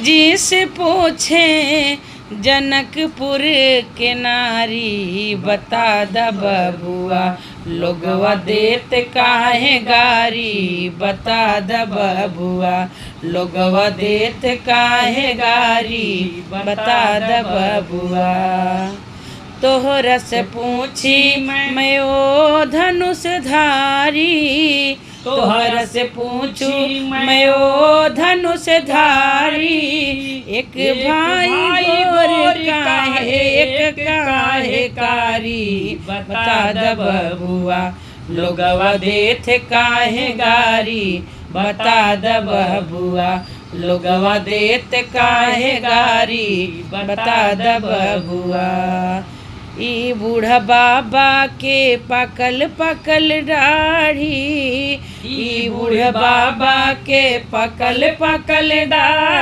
जिसे पूछे जनकपुर के नारी, बता द बबुआ लोगवा देत काहे गारी। बता द बबुआ लोगवा देत काहे गारी। बता द बबुआ तोहरा से पूछी मैं ओ धनुष धारी। तोहरा से पूछू मैं ओ धनुष धारी। एक भाई गोर काहे एक काहे कारी। बता द बबुआ लोगवा देत काहे गारी। बता द बबुआ लोगवा देत काहे गारी। बता द बबुआ ई बूढ़ा बाबा के पकल पकल दाढ़ी। ई बूढ़ा बाबा के पकल पकल दाढ़ी।